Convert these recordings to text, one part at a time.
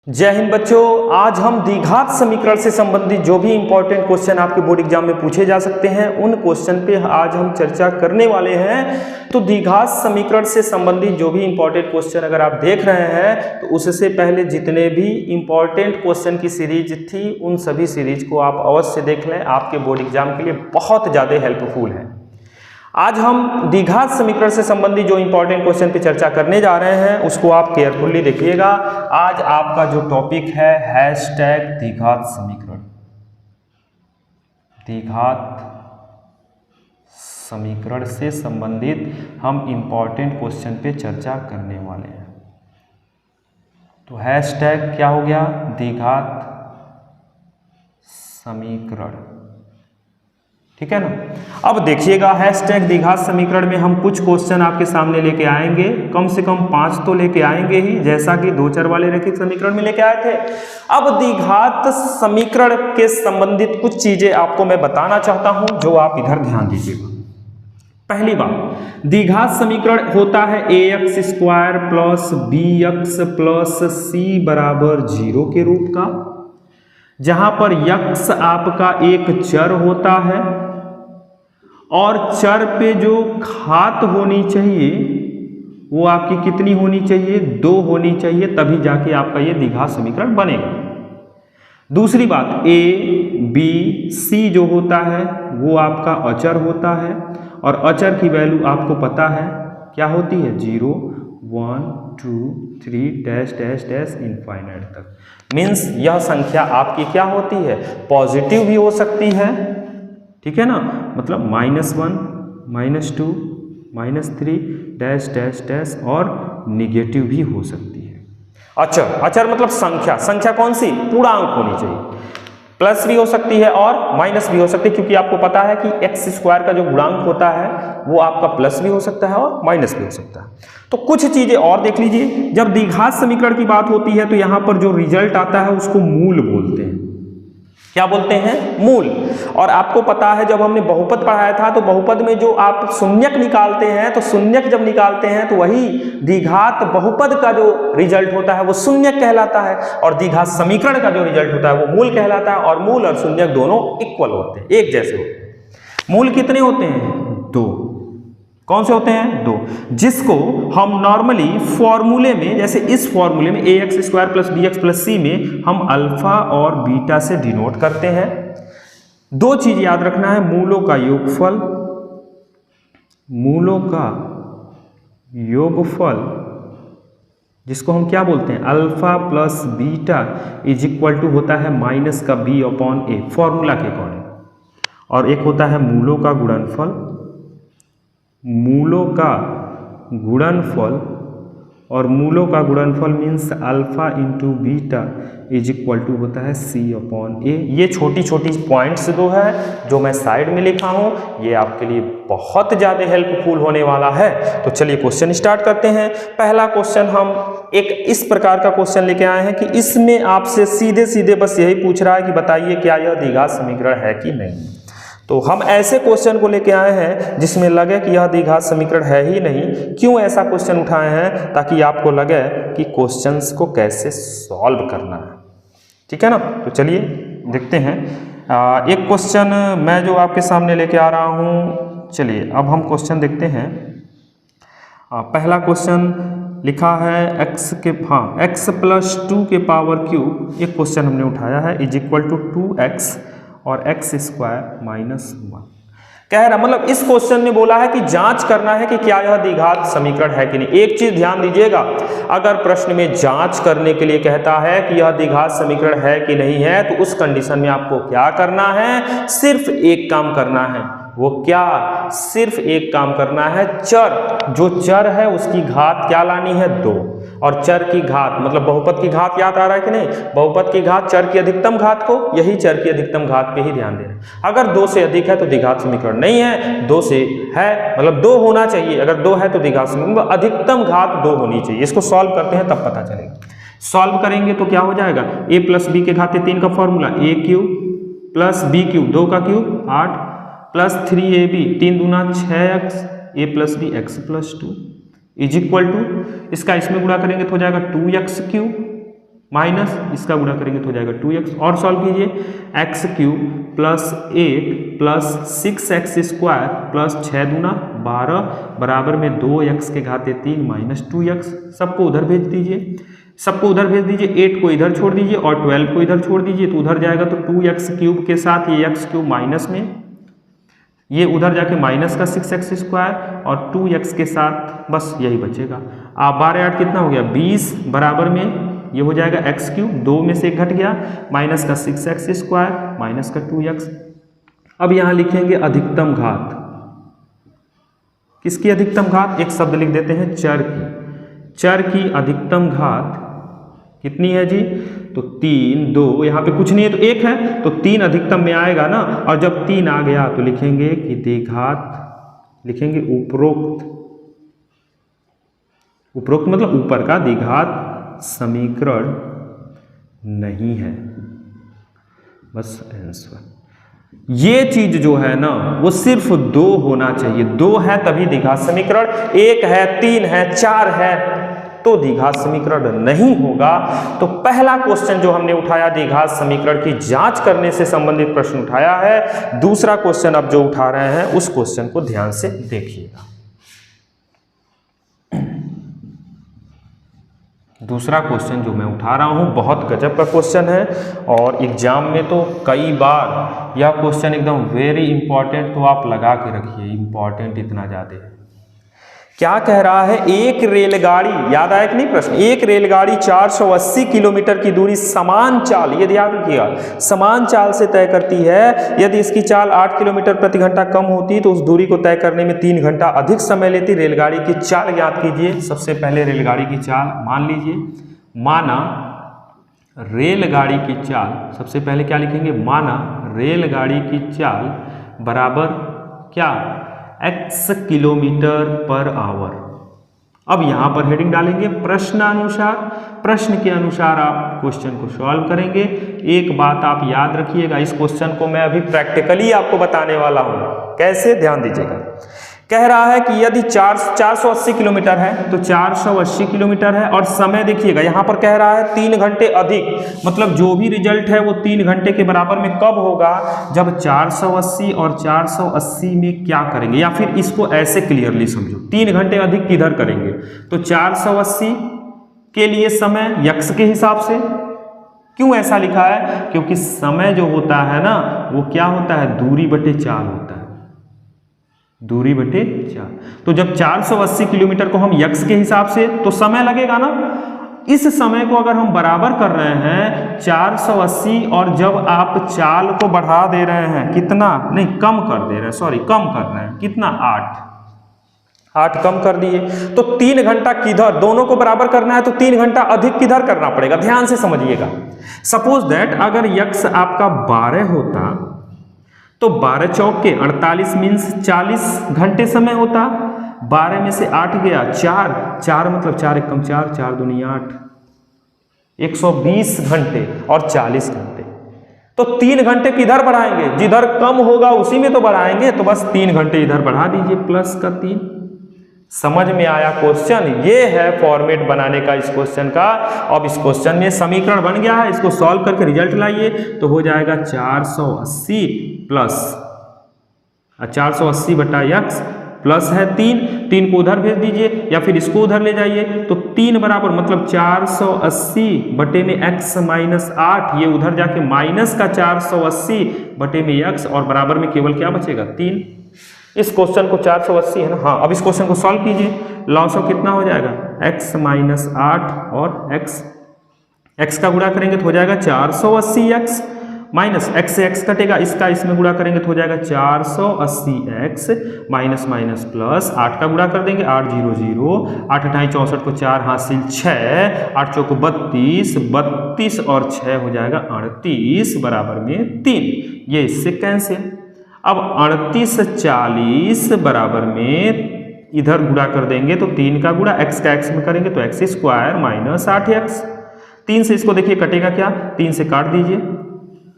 जय हिंद बच्चों, आज हम द्विघात समीकरण से संबंधित जो भी इंपॉर्टेंट क्वेश्चन आपके बोर्ड एग्जाम में पूछे जा सकते हैं उन क्वेश्चन पे आज हम चर्चा करने वाले हैं। तो द्विघात समीकरण से संबंधित जो भी इंपॉर्टेंट क्वेश्चन अगर आप देख रहे हैं तो उससे पहले जितने भी इंपॉर्टेंट क्वेश्चन की सीरीज थी उन सभी सीरीज को आप अवश्य देख लें, आपके बोर्ड एग्जाम के लिए बहुत ज़्यादा हेल्पफुल है। आज हम द्विघात समीकरण से संबंधित जो इंपॉर्टेंट क्वेश्चन पे चर्चा करने जा रहे हैं उसको आप केयरफुली देखिएगा। आज आपका जो टॉपिक है हैशटैग द्विघात समीकरण। द्विघात समीकरण से संबंधित हम इंपॉर्टेंट क्वेश्चन पे चर्चा करने वाले हैं। तो हैशटैग क्या हो गया? द्विघात समीकरण, ठीक है ना। अब देखिएगा हैशटैग द्विघात समीकरण में हम कुछ क्वेश्चन आपके सामने लेके आएंगे, कम से कम 5 तो लेके आएंगे ही, जैसा कि दो चर वाले रैखिक समीकरण में लेके आए थे। अब द्विघात समीकरण के संबंधित कुछ चीजें आपको मैं बताना चाहता हूं जो आप इधर ध्यान दीजिएगा। पहली बात, द्विघात समीकरण होता है ax square plus bx plus c बराबर 0 के रूप का, जहां पर x आपका एक चर होता है और चर पे जो घात होनी चाहिए वो आपकी कितनी होनी चाहिए? 2 होनी चाहिए, तभी जाके आपका ये द्विघात समीकरण बनेगा। दूसरी बात, a b c जो होता है वो आपका अचर होता है और अचर की वैल्यू आपको पता है क्या होती है? 0 1 2 3 डैश डैश डैश इनफाइनाइट तक। मीन्स यह संख्या आपकी क्या होती है? पॉजिटिव भी हो सकती है, ठीक है ना, मतलब -1 -2 -3 डैश डैश डैश और निगेटिव भी हो सकती है। अचर मतलब संख्या कौन सी? पूर्णांक होनी चाहिए। प्लस भी हो सकती है और माइनस भी हो सकती है, क्योंकि आपको पता है कि एक्स स्क्वायर का जो गुणांक होता है वो आपका प्लस भी हो सकता है और माइनस भी हो सकता है। तो कुछ चीजें और देख लीजिए। जब द्विघात समीकरण की बात होती है तो यहां पर जो रिजल्ट आता है उसको मूल बोलते हैं। क्या बोलते हैं? मूल। और आपको पता है जब हमने बहुपद पढ़ाया था तो बहुपद में जो आप शून्यक निकालते हैं, तो शून्यक जब निकालते हैं तो वही द्विघात बहुपद का जो रिजल्ट होता है वो शून्यक कहलाता है और द्विघात समीकरण का जो रिजल्ट होता है वो मूल कहलाता है। और मूल और शून्यक दोनों इक्वल होते हैं, एक जैसे होते हैं। मूल कितने होते हैं? 2। कौन से होते हैं? 2, जिसको हम नॉर्मली फॉर्मूले में, जैसे इस फॉर्मूले में ax square plus bx plus c में हम अल्फा और बीटा से डिनोट करते हैं। 2 चीज याद रखना है, मूलों का योगफल, मूलों का योगफल जिसको हम क्या बोलते हैं? Alpha plus beta is equal to होता है माइनस का b अपॉन a, फॉर्मूला के अकॉर्डिंग। और एक होता है मूलों का गुणनफल, मूलों का गुणनफल, और मूलों का गुणनफल means alpha into beta is equal to होता है c अपॉन a। ये छोटी छोटी पॉइंट्स दो है जो मैं साइड में लिखा हूं, ये आपके लिए बहुत ज़्यादा हेल्पफुल होने वाला है। तो चलिए क्वेश्चन स्टार्ट करते हैं। पहला क्वेश्चन हम एक इस प्रकार का क्वेश्चन लेके आए हैं कि इसमें आपसे सीधे सीधे बस यही पूछ रहा है कि बताइए क्या यह द्विघात समीकरण है कि नहीं। तो हम ऐसे क्वेश्चन को लेके आए हैं जिसमें लगे कि यह द्विघात समीकरण है ही नहीं। क्यों ऐसा क्वेश्चन उठाए हैं? ताकि आपको लगे कि क्वेश्चंस को कैसे सॉल्व करना है, ठीक है ना। तो चलिए देखते हैं। एक क्वेश्चन मैं जो आपके सामने लेके आ रहा हूं, चलिए अब हम क्वेश्चन देखते हैं। पहला क्वेश्चन लिखा है x प्लस 2 के पावर क्यूब, एक क्वेश्चन हमने उठाया है, इज इक्वल टू 2x और x स्क्वायर माइनस 1 कह रहा। मतलब इस क्वेश्चन में बोला है कि जांच करना है कि क्या यह द्विघात समीकरण है कि नहीं। एक चीज ध्यान दीजिएगा, अगर प्रश्न में जांच करने के लिए कहता है कि यह द्विघात समीकरण है कि नहीं है तो उस कंडीशन में आपको क्या करना है? सिर्फ एक काम करना है। वो क्या? सिर्फ एक काम करना है, चर जो चर है उसकी घात क्या लानी है? 2। और चर की घात मतलब बहुपद की घात याद आ रहा है कि नहीं? बहुपद की घात चर की अधिकतम घात को, यही चर की अधिकतम घात पे ही ध्यान देना। अगर 2 से अधिक है तो द्विघात समीकरण नहीं है, 2 से है मतलब 2 होना चाहिए। अगर 2 है तो द्विघात समीकरण अधिकतम घात 2 होनी चाहिए। इसको सॉल्व करते हैं तब पता चलेगा। सॉल्व करेंगे तो क्या हो जाएगा? a प्लस बी के घाते 3 का formula, a cube plus b cube 2 का क्यूब 8 प्लस 3ab 3 दूना 6x a plus B x plus 2 is equal to, इसका इसमें गुणा करेंगे तो हो जाएगा 2x क्यूब माइनस इसका गुणा करेंगे तो हो जाएगा 2x। और सॉल्व कीजिए, x cube plus 8 plus 6x² plus 6 दूना 12 बराबर में 2x के घाते 3 माइनस 2x। सबको उधर भेज दीजिए, सबको उधर भेज दीजिए, 8 को इधर छोड़ दीजिए और 12 को इधर छोड़ दीजिए, तो उधर जाएगा तो 2x क्यूब के साथ ये x क्यूब माइनस में, ये उधर जाके माइनस का 6x² और 2x के साथ बस यही बचेगा। आप 12 8 कितना हो गया 20 बराबर में ये हो जाएगा x क्यूब, 2 में से 1 घट गया, माइनस का 6x² माइनस का 2x। अब यहां लिखेंगे अधिकतम घात, किसकी अधिकतम घात, एक शब्द लिख देते हैं चर की, चर की अधिकतम घात कितनी है जी, तो 3 2 यहाँ पे कुछ नहीं है तो 1 है, तो 3 अधिकतम में आएगा ना, और जब 3 आ गया तो लिखेंगे कि द्विघात, लिखेंगे उपरोक्त, उपरोक्त मतलब ऊपर का द्विघात समीकरण नहीं है, बस आंसर। ये चीज जो है ना वो सिर्फ 2 होना चाहिए, 2 है तभी द्विघात समीकरण, 1 है 3 है 4 है तो द्विघात समीकरण नहीं होगा। तो पहला क्वेश्चन जो हमने उठाया द्विघात समीकरण की जांच करने से संबंधित प्रश्न उठाया है। दूसरा क्वेश्चन अब जो उठा रहे हैं उस क्वेश्चन को ध्यान से देखिएगा। दूसरा क्वेश्चन जो मैं उठा रहा हूं बहुत गजब का क्वेश्चन है और एग्जाम में तो कई बार यह क्वेश्चन एकदम वेरी इंपॉर्टेंट, तो आप लगा के रखिए, इंपॉर्टेंट इतना ज्यादा है। क्या कह रहा है, एक रेलगाड़ी, याद आया कि नहीं प्रश्न, एक रेलगाड़ी 480 किलोमीटर की दूरी समान चाल, ये ध्यान रखिएगा, समान चाल से तय करती है। यदि इसकी चाल 8 किलोमीटर प्रति घंटा कम होती तो उस दूरी को तय करने में 3 घंटा अधिक समय लेती। रेलगाड़ी की चाल ज्ञात कीजिए। सबसे पहले रेलगाड़ी की चाल मान लीजिए, माना रेलगाड़ी की चाल, सबसे पहले क्या लिखेंगे, माना रेलगाड़ी की चाल बराबर क्या, x किलोमीटर पर आवर। अब यहां पर हेडिंग डालेंगे प्रश्नानुसार, प्रश्न के अनुसार आप क्वेश्चन को सॉल्व करेंगे। एक बात आप याद रखिएगा, इस क्वेश्चन को मैं अभी प्रैक्टिकली आपको बताने वाला हूं, कैसे, ध्यान दीजिएगा। कह रहा है कि यदि 480 किलोमीटर है तो 480 किलोमीटर है, और समय देखिएगा यहां पर कह रहा है 3 घंटे अधिक, मतलब जो भी रिजल्ट है वो 3 घंटे के बराबर में कब होगा, जब 480 और 480 में क्या करेंगे, या फिर इसको ऐसे क्लियरली समझो, 3 घंटे अधिक किधर करेंगे, तो 480 के लिए समय यक्स के हिसाब से। क्यों ऐसा लिखा है, क्योंकि समय जो होता है ना वो क्या होता है, दूरी बटे चाल होता है, दूरी बटे चाल। तो जब 480 किलोमीटर को हम यक्स के हिसाब से, तो समय लगेगा ना, इस समय को अगर हम बराबर कर रहे हैं 480, और जब आप चाल को बढ़ा दे रहे हैं कितना, नहीं कम कर दे रहे हैं, सॉरी कम कर रहे हैं, कितना 8 कम कर दिए, तो 3 घंटा किधर, दोनों को बराबर करना है तो 3 घंटा अधिक किधर करना पड़ेगा, ध्यान से समझिएगा। सपोज दैट अगर यक्स आपका 12 होता तो 12 चौक के 48 मीन्स 40 घंटे समय होता, 12 में से 8 गया 4 मतलब 4 एकम 4, 4 दूनी 8, 120 घंटे और 40 घंटे। तो 3 घंटे किधर बढ़ाएंगे, जिधर कम होगा उसी में तो बढ़ाएंगे, तो बस 3 घंटे इधर बढ़ा दीजिए प्लस का 3। समझ में आया क्वेश्चन, ये है फॉर्मेट बनाने का इस क्वेश्चन का। अब इस क्वेश्चन में समीकरण बन गया है, इसको सॉल्व करके रिजल्ट लाइए तो हो जाएगा 480 प्लस 480 बटा यक्स प्लस है 3 को उधर भेज दीजिए या फिर इसको उधर ले जाइए, तो 3 बराबर मतलब 480 बटे में x माइनस 8, ये उधर जाके माइनस का 480 बटे में x, और बराबर में केवल क्या बचेगा 3। इस क्वेश्चन को 480 है ना, हाँ। अब इस क्वेश्चन को सॉल्व कीजिए, लॉस ऑफ कितना हो जाएगा, x माइनस 8 और x का गुणा करेंगे तो हो जाएगा 480x माइनस x से x कटेगा, इसका इसमें गुणा करेंगे तो हो जाएगा 480x माइनस माइनस प्लस 8 का गुणा कर देंगे, 8 0 0, 8 अठाई 64 को 4 हासिल 6, 8 चौको 32, 32 और 6 हो जाएगा 38 बराबर में 3, ये इससे कैंसिल। अब 38 40 बराबर में इधर गुणा कर देंगे तो 3 का गुणा x का x में करेंगे तो x स्क्वायर माइनस 8x, 3 से इसको देखिए कटेगा क्या, 3 से काट दीजिए,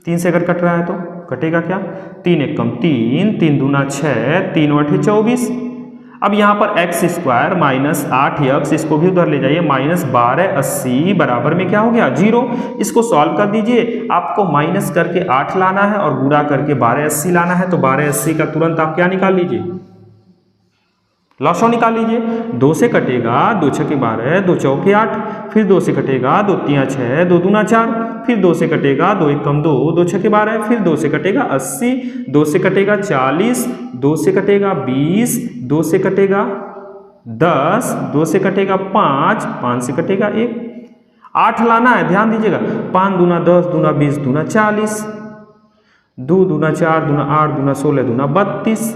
3 से अगर कट रहा है तो कटेगा क्या, 3 एकम 3, 3 दूना 6, 3 8 24। अब यहाँ पर एक्स स्क्वायर माइनस 8x, इसको भी उधर ले जाइए, माइनस 1280 बराबर में क्या हो गया 0। इसको सॉल्व कर दीजिए, आपको माइनस करके 8 लाना है और गुणा करके 1280 लाना है। तो 1280 का तुरंत आप क्या निकाल लीजिए, लॉसो निकाल लीजिए। 2 से कटेगा, 2 छके 12, 2 चौके 8, फिर 2 से कटेगा, 2 तिया 6, 2 दूना 4, फिर 2 से कटेगा, 2 एक कम 2, 2 छके 12, फिर 2 से कटेगा 80, 2 से कटेगा 40, 2 से कटेगा 20, 2 से कटेगा 10, 2 से कटेगा 5, 5 से कटेगा 1, 8 लाना है, ध्यान दीजिएगा। 5 दूना 10, दूना 20, दूना 40, 2 दूना 4, दूना 8, दूना 16, दूना 32।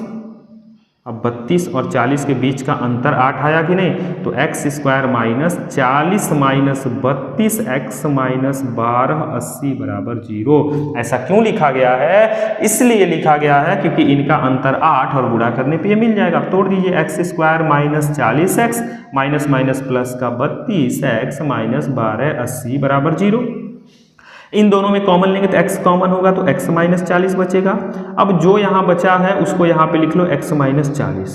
अब 32 और 40 के बीच का अंतर 8 आया कि नहीं, तो x square minus 40 minus 32 x minus 1280 बराबर 0। ऐसा क्यों लिखा गया है, इसलिए लिखा गया है क्योंकि इनका अंतर 8 और गुणा करने पे ये मिल जाएगा। तोड़ दीजिए, x square minus 40x minus minus plus का 32x माइनस 1280 बराबर 0। इन दोनों में कॉमन लेंगे तो x कॉमन होगा, तो x माइनस 40 बचेगा। अब जो यहाँ बचा है उसको यहाँ पे लिख लो x माइनस 40।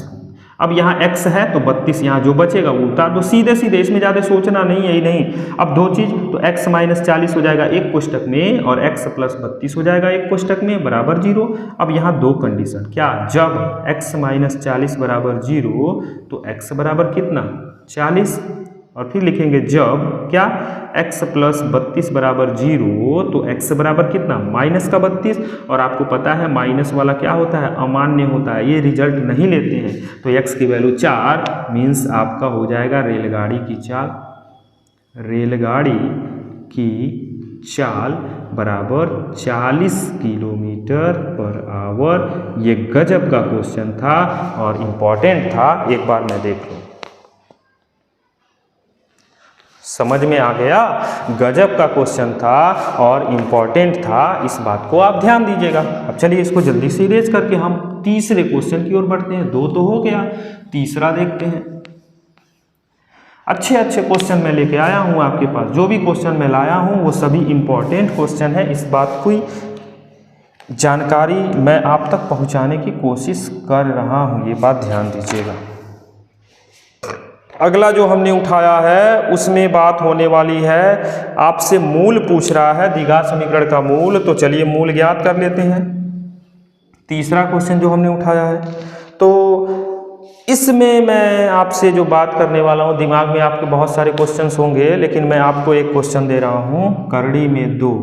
अब यहाँ x है तो 32, यहाँ जो बचेगा वो उतार दो सीधे सीधे, इसमें ज़्यादा सोचना नहीं है ही नहीं। अब दो चीज़, तो x माइनस 40 हो जाएगा एक कोष्टक में और x प्लस 32 हो जाएगा एक कोष्टक में बराबर 0। अब यहाँ दो कंडीशन, क्या, जब x माइनस 40 बराबर 0 तो x बराबर कितना 40, और फिर लिखेंगे जब क्या x प्लस 32 बराबर 0 तो x बराबर कितना माइनस का 32। और आपको पता है माइनस वाला क्या होता है, अमान्य होता है, ये रिजल्ट नहीं लेते हैं। तो x की वैल्यू 4 मीन्स आपका हो जाएगा रेलगाड़ी की चाल, रेलगाड़ी की चाल बराबर 40 किलोमीटर पर आवर। ये गजब का क्वेश्चन था और इम्पॉर्टेंट था, एक बार मैं देख लूँ, समझ में आ गया। गजब का क्वेश्चन था और इम्पॉर्टेंट था, इस बात को आप ध्यान दीजिएगा। अब चलिए इसको जल्दी से इरेज करके हम तीसरे क्वेश्चन की ओर बढ़ते हैं। 2 तो हो गया, तीसरा देखते हैं। अच्छे अच्छे क्वेश्चन मैं लेके आया हूँ आपके पास, जो भी क्वेश्चन मैं लाया हूँ वो सभी इम्पॉर्टेंट क्वेश्चन है। इस बात की जानकारी मैं आप तक पहुँचाने की कोशिश कर रहा हूँ, ये बात ध्यान दीजिएगा। अगला जो हमने उठाया है उसमें बात होने वाली है, आपसे मूल पूछ रहा है, द्विघात समीकरण का मूल। तो चलिए मूल ज्ञात कर लेते हैं। तीसरा क्वेश्चन जो हमने उठाया है, तो इसमें मैं आपसे जो बात करने वाला हूँ, दिमाग में आपके बहुत सारे क्वेश्चंस होंगे, लेकिन मैं आपको एक क्वेश्चन दे रहा हूँ। करड़ी में 2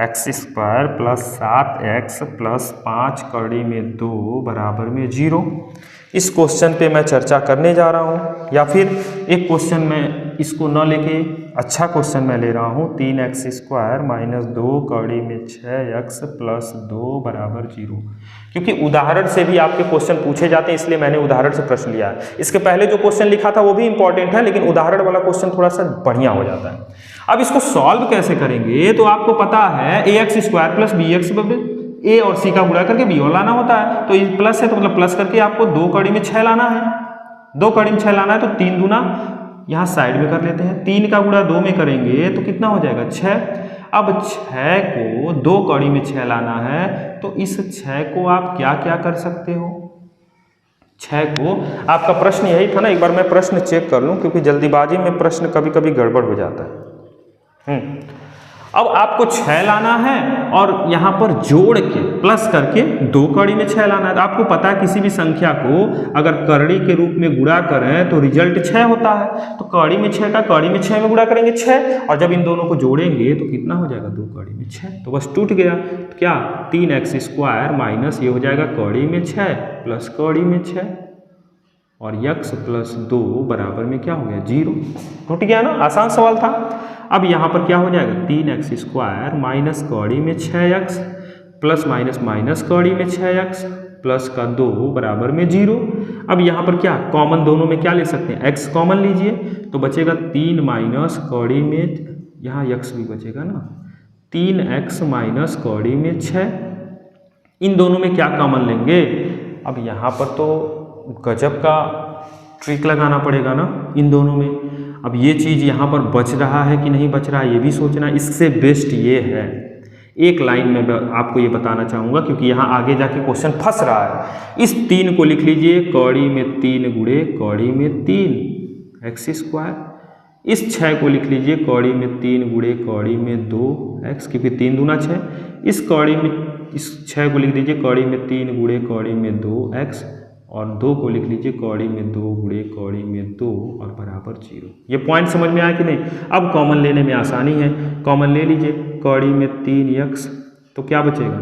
x square plus 7x plus 5 करड़ी में 2 बराबर में 0। इस क्वेश्चन पे मैं चर्चा करने जा रहा हूँ, या फिर एक क्वेश्चन में इसको न लेके अच्छा क्वेश्चन मैं ले रहा हूँ। 3x स्क्वायर माइनस 2 कड़ी में 6x प्लस 2 बराबर 0। क्योंकि उदाहरण से भी आपके क्वेश्चन पूछे जाते हैं, इसलिए मैंने उदाहरण से प्रश्न लिया है। इसके पहले जो क्वेश्चन लिखा था वो भी इंपॉर्टेंट है, लेकिन उदाहरण वाला क्वेश्चन थोड़ा सा बढ़िया हो जाता है। अब इसको सॉल्व कैसे करेंगे, तो आपको पता है ax स्क्वायर प्लस bx, ए और सी का गुणा करके बी और लाना होता है। तो ये प्लस है तो मतलब प्लस करके आपको 2 कड़ी में 6 लाना है, 2 कड़ी में 6 लाना है। तो 3 दूना यहाँ साइड में कर लेते हैं, 3 का गुणा 2 में करेंगे तो कितना हो जाएगा 6। अब 6 को 2 कड़ी में 6 लाना है, तो इस 6 को आप क्या क्या कर सकते हो। 6 को, आपका प्रश्न यही था ना, एक बार मैं प्रश्न चेक कर लूँ क्योंकि जल्दीबाजी में प्रश्न कभी कभी गड़बड़ हो जाता है। अब आपको 6 लाना है और यहाँ पर जोड़ के प्लस करके 2 कड़ी में 6 लाना है। तो आपको पता है किसी भी संख्या को अगर कड़ी के रूप में गुणा करें तो रिजल्ट 6 होता है। तो कड़ी में 6 का कड़ी में 6 में गुणा करेंगे 6, और जब इन दोनों को जोड़ेंगे तो कितना हो जाएगा 2 कड़ी में 6। तो बस टूट गया, तो क्या 3x स्क्वायर माइनस ये हो जाएगा कड़ी में 6 प्लस कड़ी में 6 और x प्लस 2 बराबर में क्या हो गया 0। टूट गया ना, आसान सवाल था। अब यहाँ पर क्या हो जाएगा 3x स्क्वायर माइनस कड़ी में 6x प्लस माइनस माइनस कड़ी में 6x प्लस का 2 बराबर में 0। अब यहाँ पर क्या कॉमन, दोनों में क्या ले सकते हैं, x कॉमन लीजिए तो बचेगा 3 माइनस कड़ी में, यहाँ x भी बचेगा ना, 3x माइनस कड़ी में 6। इन दोनों में क्या कॉमन लेंगे। अब यहाँ पर तो गजब का ट्रिक लगाना पड़ेगा ना इन दोनों में। अब ये चीज़ यहाँ पर बच रहा है कि नहीं बच रहा है ये भी सोचना। इससे बेस्ट ये है, एक लाइन में आपको ये बताना चाहूँगा क्योंकि यहाँ आगे जाके क्वेश्चन फंस रहा है। इस 3 को लिख लीजिए कौड़ी में 3 गुणे कौड़ी में 3 एक्स स्क्वायर। इस 6 को लिख लीजिए कौड़ी में 3 गुणे कौड़ी में 2 एक्स, क्योंकि 3 दूना 6। इस 6 को लिख दीजिए कौड़ी में 3 गुणे कौड़ी में 2 एक्स, और 2 को लिख लीजिए कौड़ी में 2 गुणे कौड़ी में 2 और बराबर 0। ये पॉइंट समझ में आया कि नहीं? अब कॉमन लेने में आसानी है, कॉमन ले लीजिए कौड़ी में 3x, तो क्या बचेगा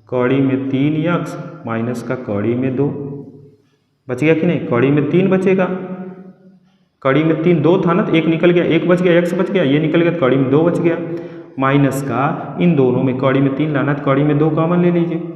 कौड़ी में 3x माइनस का कौड़ी में 2 बच गया कि नहीं? कौड़ी में 3 बचेगा, कौड़ी में 3 2 था ना, तो 1 निकल गया, 1 बच गया, x बच गया, ये निकल गया, कौड़ी में 2 बच गया, माइनस का इन दोनों में कौड़ी में 3 लाना, तो कौड़ी में 2 कॉमन ले लीजिए।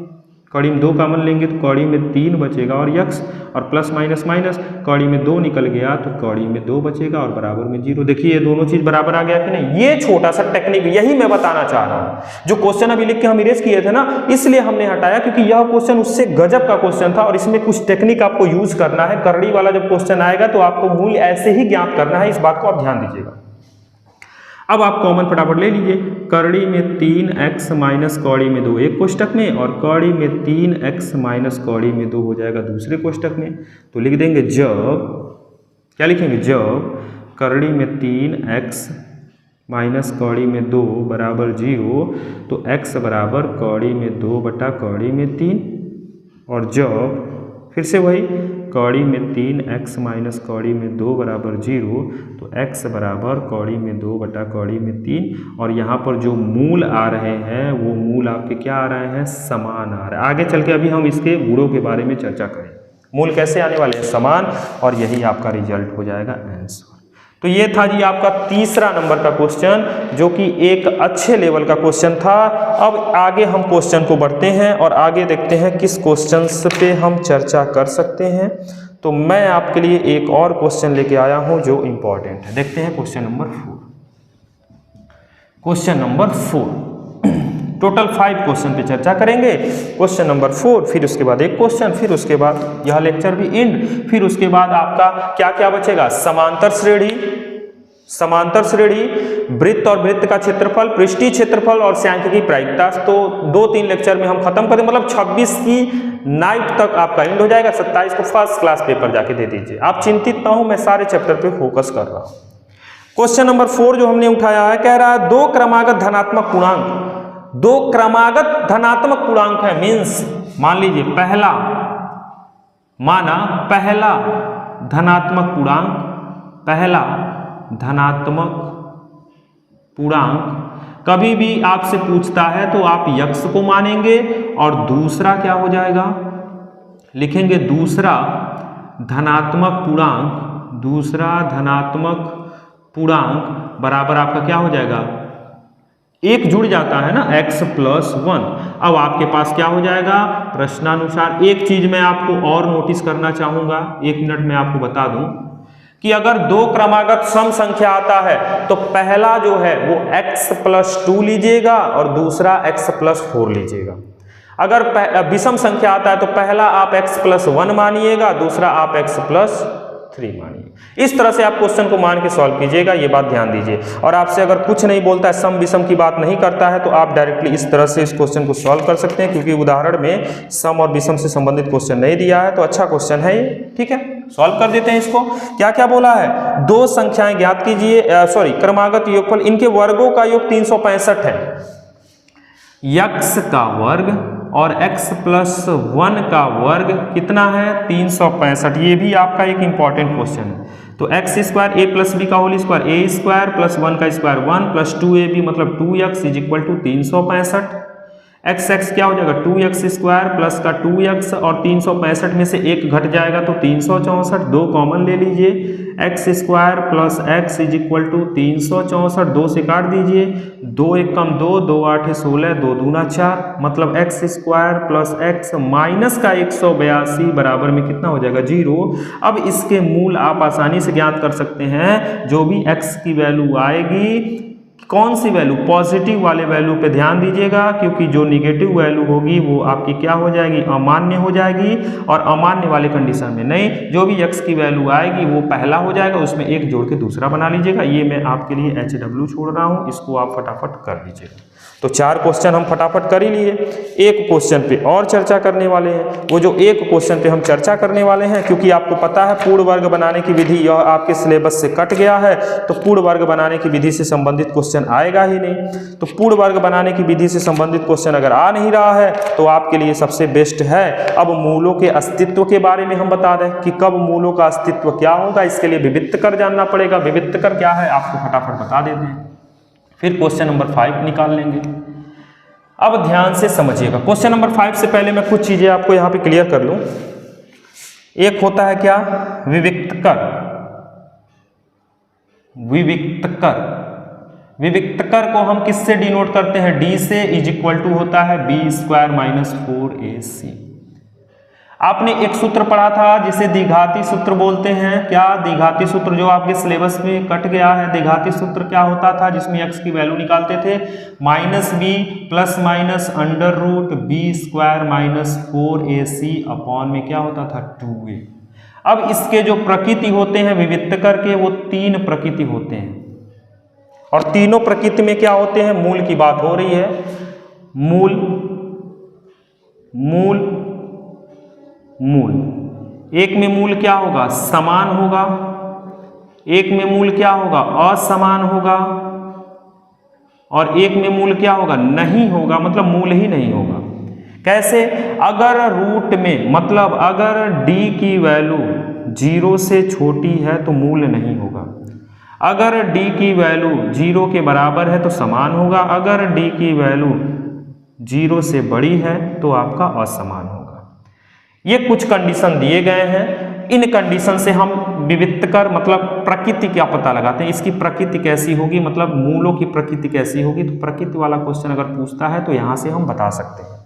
कौड़ी में 2 कॉमन लेंगे तो कौड़ी में 3 बचेगा और x, और प्लस माइनस माइनस, कौड़ी में 2 निकल गया तो कौड़ी में 2 बचेगा और बराबर में 0। देखिए ये दोनों चीज बराबर आ गया कि नहीं? ये छोटा सा टेक्निक यही मैं बताना चाह रहा हूँ। जो क्वेश्चन अभी लिख के हम इरेज किए थे ना, इसलिए हमने हटाया क्योंकि यह क्वेश्चन उससे गजब का क्वेश्चन था और इसमें कुछ टेक्निक आपको यूज करना है। करड़ी वाला जब क्वेश्चन आएगा तो आपको मूल ऐसे ही ज्ञात करना है, इस बात को आप ध्यान दीजिएगा। अब आप कॉमन फटाफट ले लीजिए, करड़ी में 3x माइनस कौड़ी में 2 एक कोष्टक में, और कौड़ी में 3x माइनस कौड़ी में 2 हो जाएगा दूसरे कोष्टक में। तो लिख देंगे जब, क्या लिखेंगे? जब करड़ी में 3x माइनस कौड़ी में 2 बराबर 0, तो x बराबर कौड़ी में 2 बटा कौड़ी में 3, और जब फिर से वही कौड़ी में 3x माइनस कौड़ी में 2 बराबर 0, तो x बराबर कौड़ी में 2 बटा कौड़ी में 3, और यहाँ पर जो मूल आ रहे हैं वो मूल आपके क्या आ रहे हैं? समान आ रहे हैं। आगे चल के अभी हम इसके गुणों के बारे में चर्चा करें, मूल कैसे आने वाले हैं? समान, और यही आपका रिजल्ट हो जाएगा आंसर। तो ये था जी आपका तीसरा नंबर का क्वेश्चन, जो कि एक अच्छे लेवल का क्वेश्चन था। अब आगे हम क्वेश्चन को बढ़ते हैं और आगे देखते हैं किस क्वेश्चन पे हम चर्चा कर सकते हैं। तो मैं आपके लिए एक और क्वेश्चन लेके आया हूं जो इंपॉर्टेंट है। देखते हैं question number 4। Question number 4, total 5 question पे चर्चा करेंगे। क्वेश्चन नंबर 4, फिर उसके बाद एक क्वेश्चन, फिर उसके बाद यह लेक्चर भी एंड, फिर उसके बाद आपका क्या क्या बचेगा? समांतर श्रेणी, समांतर श्रेणी, वृत्त और वृत्त का क्षेत्रफल, पृष्ठीय क्षेत्रफल और सांख्यिकी प्रायिकता। तो 2-3 लेक्चर में हम खत्म करें, मतलब 26 की नाइट तक आपका एंड हो जाएगा। 27 को फर्स्ट क्लास पेपर जाके दे दीजिए। आप चिंतित ना हो, मैं सारे चैप्टर पे फोकस कर रहा हूं। क्वेश्चन नंबर 4 जो हमने उठाया है, कह रहा है 2 क्रमागत धनात्मक पूर्णांक, 2 क्रमागत धनात्मक पूर्णांक है, मीन्स मान लीजिए पहला, माना पहला धनात्मक पूर्णांक, पहला धनात्मक पूर्णांक कभी भी आपसे पूछता है तो आप यक्ष को मानेंगे, और दूसरा क्या हो जाएगा? लिखेंगे दूसरा धनात्मक पूर्णांक, दूसरा धनात्मक पूर्णांक बराबर आपका क्या हो जाएगा? एक जुड़ जाता है ना, x + 1। अब आपके पास क्या हो जाएगा? प्रश्नानुसार एक चीज मैं आपको और नोटिस करना चाहूंगा, 1 मिनट में आपको बता दूं कि अगर 2 क्रमागत सम संख्या आता है तो पहला जो है वो x + 2 लीजिएगा और दूसरा x + 4 लीजिएगा। अगर विषम संख्या आता है तो पहला आप x + 1 मानिएगा, दूसरा आप x + 3 मानिए। इस तरह से आप क्वेश्चन को मान के सॉल्व कीजिएगा, ये बात ध्यान दीजिए। और आपसे अगर कुछ नहीं बोलता है, सम विषम की बात नहीं करता है, तो आप डायरेक्टली इस तरह से इस क्वेश्चन को सॉल्व कर सकते हैं, क्योंकि उदाहरण में सम और विषम से संबंधित क्वेश्चन नहीं दिया है। तो अच्छा क्वेश्चन है ये, ठीक है, सॉल्व कर देते हैं इसको। क्या क्या बोला है? 2 संख्याएं ज्ञात कीजिए, क्रमागत योगफल, इनके वर्गों का योग 365 है। x का वर्ग और x + 1 का वर्ग कितना है? 365। ये भी आपका एक इंपॉर्टेंट क्वेश्चन है। तो x² a + b का होल स्क्वायर a² + 1 का स्क्वायर 1 + 2ab मतलब 2x = 365। x क्या हो जाएगा? 2x² प्लस का 2x, और 365 में से 1 घट जाएगा तो 364। 2 कॉमन ले लीजिए, x² + x = 364, 2 से काट दीजिए, 2 × 1 = 2, 2 × 8 = 16, 2 दूना 4, मतलब x² + x माइनस का 182 बराबर में कितना हो जाएगा? 0। अब इसके मूल आप आसानी से ज्ञात कर सकते हैं, जो भी x की वैल्यू आएगी कौन सी वैल्यू, पॉजिटिव वाले वैल्यू पे ध्यान दीजिएगा, क्योंकि जो निगेटिव वैल्यू होगी वो आपकी क्या हो जाएगी, अमान्य हो जाएगी। और अमान्य वाले कंडीशन में नहीं, जो भी x की वैल्यू आएगी वो पहला हो जाएगा, उसमें एक जोड़ के दूसरा बना लीजिएगा। ये मैं आपके लिए HW छोड़ रहा हूँ, इसको आप फटाफट कर लीजिएगा। तो 4 क्वेश्चन हम फटाफट कर ही लिए। एक क्वेश्चन पे और चर्चा करने वाले हैं। वो जो एक क्वेश्चन पे हम चर्चा करने वाले हैं, क्योंकि आपको पता है पूर्ण वर्ग बनाने की विधि यह आपके सिलेबस से कट गया है, तो पूर्ण वर्ग बनाने की विधि से संबंधित क्वेश्चन आएगा ही नहीं। तो पूर्ण वर्ग बनाने की विधि से संबंधित क्वेश्चन अगर आ नहीं रहा है तो आपके लिए सबसे बेस्ट है, अब मूलों के अस्तित्व के बारे में हम बता दें कि कब मूलों का अस्तित्व क्या होगा। इसके लिए विविक्त कर जानना पड़ेगा। विविक्त कर क्या है आपको फटाफट बता देते हैं, फिर क्वेश्चन नंबर 5 निकाल लेंगे। अब ध्यान से समझिएगा। क्वेश्चन नंबर 5 से पहले मैं कुछ चीजें आपको यहां पे क्लियर कर लूं। एक होता है क्या, विविक्त कर। विविक्त कर, विविक्त कर को हम किससे डिनोट करते हैं, डी से, इज इक्वल टू होता है b² - 4ac। आपने एक सूत्र पढ़ा था जिसे द्विघाती सूत्र बोलते हैं। क्या, द्विघाती सूत्र जो आपके सिलेबस में कट गया है। द्विघाती सूत्र क्या होता था, जिसमें x की वैल्यू निकालते थे -b ± √b² - 4ac अपॉन में क्या होता था 2a। अब इसके जो प्रकृति होते हैं विविक्तकर के, वो 3 प्रकृति होते हैं, और तीनों प्रकृति में क्या होते हैं, मूल की बात हो रही है। मूल, मूल, मूल। एक में मूल क्या होगा, समान होगा। एक में मूल क्या होगा, असमान होगा। और एक में मूल क्या होगा, नहीं होगा, मतलब मूल ही नहीं होगा। कैसे, अगर रूट में, मतलब अगर d की वैल्यू 0 से छोटी है तो मूल नहीं होगा। अगर d की वैल्यू 0 के बराबर है तो समान होगा। अगर d की वैल्यू 0 से बड़ी है तो आपका असमान होगा। ये कुछ कंडीशन दिए गए हैं। इन कंडीशन से हम विविक्तकर मतलब प्रकृति क्या पता लगाते हैं, इसकी प्रकृति कैसी होगी, मतलब मूलों की प्रकृति कैसी होगी। तो प्रकृति वाला क्वेश्चन अगर पूछता है तो यहां से हम बता सकते हैं।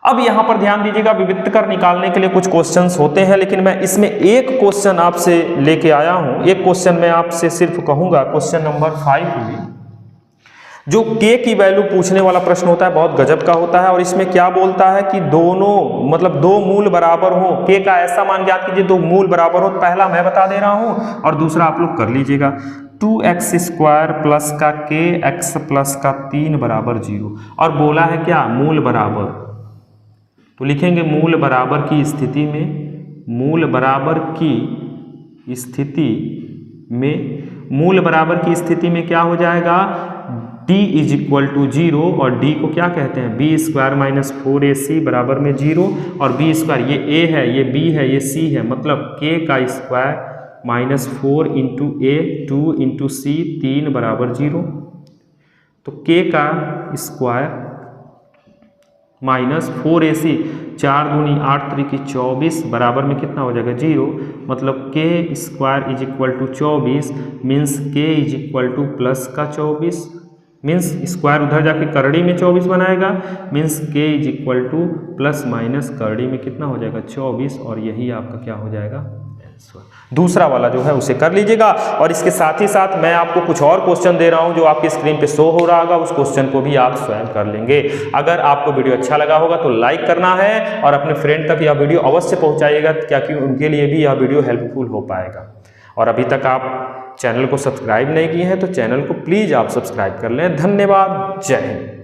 अब यहां पर ध्यान दीजिएगा, विविक्तकर निकालने के लिए कुछ क्वेश्चंस होते हैं, लेकिन मैं इसमें एक क्वेश्चन आपसे लेके आया हूं। एक क्वेश्चन मैं आपसे सिर्फ कहूंगा, क्वेश्चन नंबर 5 में जो k की वैल्यू पूछने वाला प्रश्न होता है बहुत गजब का होता है। और इसमें क्या बोलता है कि दोनों, मतलब 2 मूल बराबर हो। k का ऐसा मान ज्ञात कीजिए 2 मूल बराबर हो। पहला मैं बता दे रहा हूं और दूसरा आप लोग कर लीजिएगा। 2x² प्लस का kx प्लस का 3 बराबर 0। और बोला है क्या, मूल बराबर। तो लिखेंगे मूल बराबर की स्थिति में, मूल बराबर की स्थिति में, मूल बराबर की स्थिति में क्या हो जाएगा, d इज इक्वल टू 0। और d को क्या कहते हैं, b² - 4ac बराबर में 0। और b², ये a है, ये b है, ये c है, मतलब k का स्क्वायर -4 × a 2 × c 3 बराबर 0। तो k का स्क्वायर -4ac, 4 दूनी 8 त्रिकी 24 बराबर में कितना हो जाएगा 0। मतलब k² is equal to 24 means k is equal to plus का 24, मीन्स स्क्वायर उधर जाके करड़ी में 24 बनाएगा, means k is equal to plus minus करड़ी में कितना हो जाएगा 24। और यही आपका क्या हो जाएगा आंसर। दूसरा वाला जो है उसे कर लीजिएगा। और इसके साथ ही साथ मैं आपको कुछ और क्वेश्चन दे रहा हूं जो आपकी स्क्रीन पे शो हो रहा होगा, उस क्वेश्चन को भी आप स्वयं कर लेंगे। अगर आपको वीडियो अच्छा लगा होगा तो लाइक करना है और अपने फ्रेंड तक यह वीडियो अवश्य पहुंचाइएगा, क्योंकि उनके लिए भी यह वीडियो हेल्पफुल हो पाएगा। और अभी तक आप चैनल को सब्सक्राइब नहीं किए हैं तो चैनल को प्लीज़ आप सब्सक्राइब कर लें। धन्यवाद, जय हिंद।